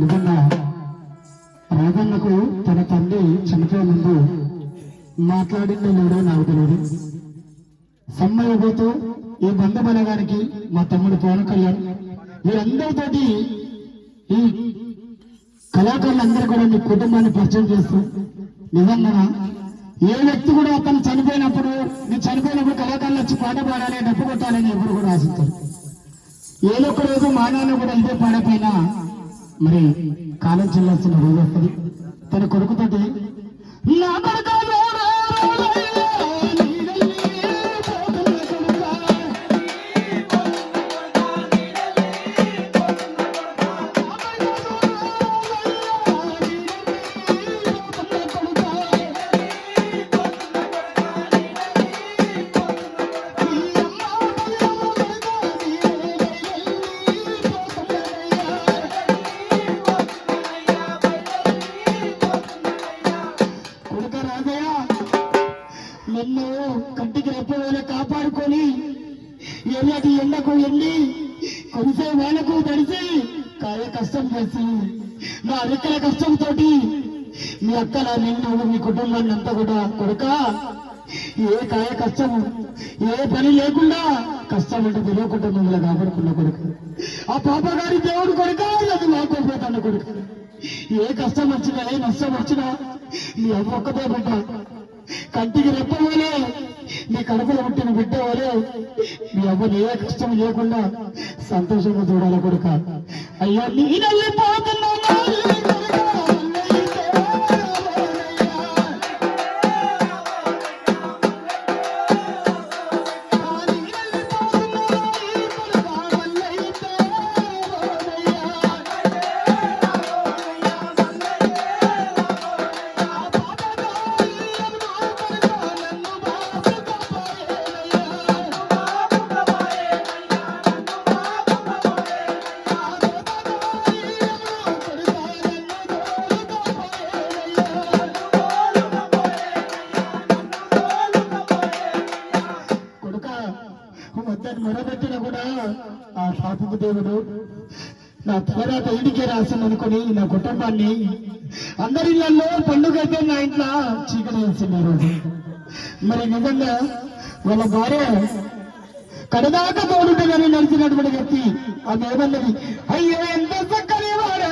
నిజంగా రాజన్నకు తన తండ్రి చనిపోయే ముందు మాట్లాడిందో లేడో నాకు తెలియదు. సమ్మయ్యతో ఈ బంధు బలగానికి మా తమ్ముడు పవన్ కళ్యాణ్ వీరందరితోటి ఈ కళాకారులందరూ కూడా మీ కుటుంబాన్ని పరిచయం చేస్తూ నిజంగా ఏ వ్యక్తి కూడా అతను చనిపోయినప్పుడు నీ చనిపోయినప్పుడు కళాకారులు వచ్చి పాట పాడాలి, డప్పు కొట్టాలని ఎవరు కూడా ఆశిస్తారు. ఏదో ఒక రోజు మా నాన్న కూడా ఇదే పాడపోయినా మరి కాలం చెల్లాల్సిన రోజు వస్తుంది. తన కొడుకుతోటి నా కొడుకు నన్ను కంటికి రెప్పవేళ కాపాడుకొని ఎల్లటి ఎండకు ఎండి కొలిసే వేళకు తడిసి కాయ కష్టం చేసి నా రెక్కల కష్టంతో మీ అక్కల నిన్ను మీ కుటుంబాన్ని అంతా కూడా కొడుక ఏ కాయ కష్టము ఏ పని లేకుండా కష్టం అంటే తెలియకుండా మిమ్మల్ని కాపాడుకున్న కొడుకు ఆ పాప గారి దేవుడు కొడుక అది మాకోపోతాను కొడుకు. ఏ కష్టం వచ్చినా ఏ నష్టం వచ్చినా మీ అమ్మ ఒక్కదే బిడ్డ కంటికి రెప్పవలే నీ కడుపులో పుట్టిన బిడ్డ వలే మీ అమ్మని ఏ కష్టం లేకుండా సంతోషంగా చూడాలి కొడుక. అయ్యా నేనెళ్ళిపోతున్నా మొరబెట్టిన కూడా ఆ పాపకు దేవుడు నా తలరాత ఇంటికే రాసింది అనుకుని నా కుటుంబాన్ని అందరిళ్ళల్లో పండుగ అయితే నా ఇంట్లో చీకటి వేసింది ఈరోజు. మరి నిజంగా వాళ్ళ భార్య కడదాకా తోడుంటుందని నడిచినటువంటి వ్యక్తి ఆమె ఏమన్నది, అయ్యో ఎంత చక్కని వాడే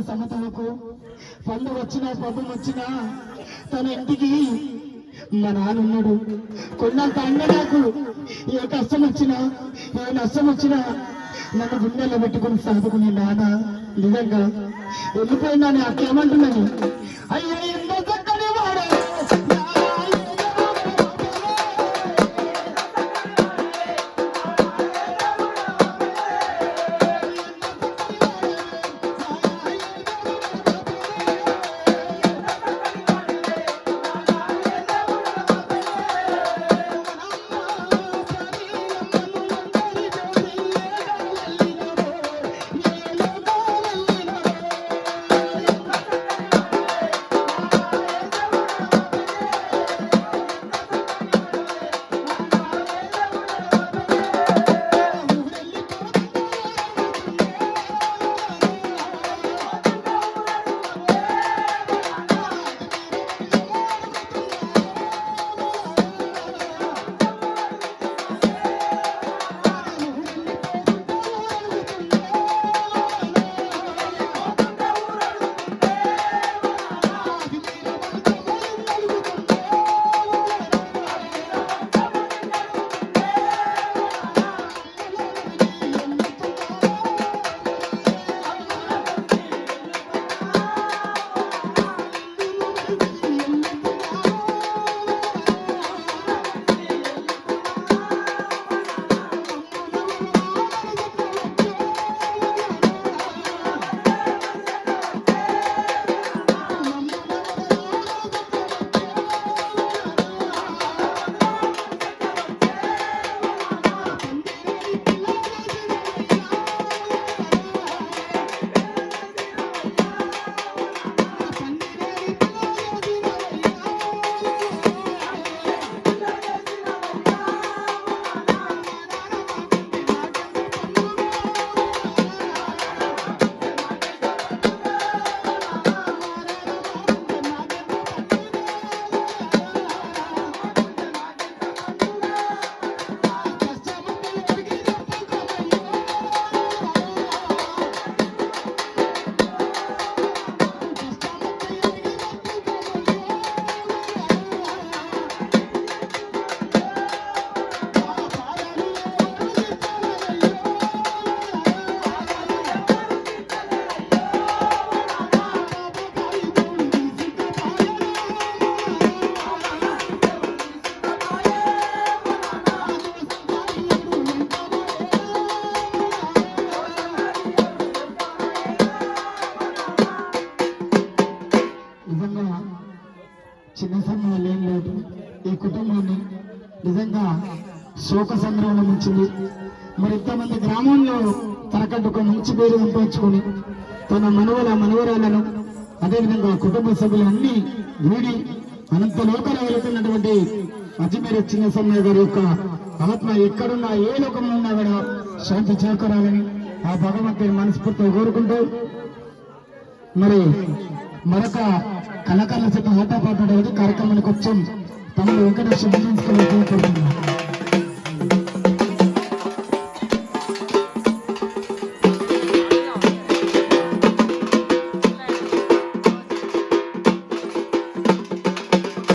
సమతలకు పండు వచ్చినా పబ్బం వచ్చినా తన ఇంటికి మా నాన్న ఉన్నాడు, కొన్నంత అండ నాకు. ఏ కష్టం వచ్చినా ఏ నష్టం వచ్చినా నన్ను గుండెల్లో పెట్టుకుని సాదుకుని నాన్న నిజంగా వెళ్ళిపోయినా నేను అట్లేమంటున్నాను. అయ్యో ఎంత చక్కని వాడు చిన్న సమయంలో ఏం లేదు. ఈ కుటుంబాన్ని నిజంగా శోక సంగ్రహం ఉంచింది. మరి ఇంతమంది గ్రామంలో తనకంటూ ఒక మంచి పేరు సంపాదించుకొని తన మనవరాలను అదేవిధంగా కుటుంబ సభ్యులు అన్ని వీడి అనంత లోకంలో వెళుతున్నటువంటి అజ్మీర్ చిన్న సమయ గారి యొక్క ఆత్మ ఎక్కడున్నా ఏ లోకంలో ఉన్నా కూడా శాంతి చేకూరాలని ఆ భగవంతుని మనస్ఫూర్తిగా కోరుకుంటూ మరి మరొక కళాకారుల చేత ఆటపాట కార్యక్రమానికి వచ్చాం. తమను వెంకటేశ్వర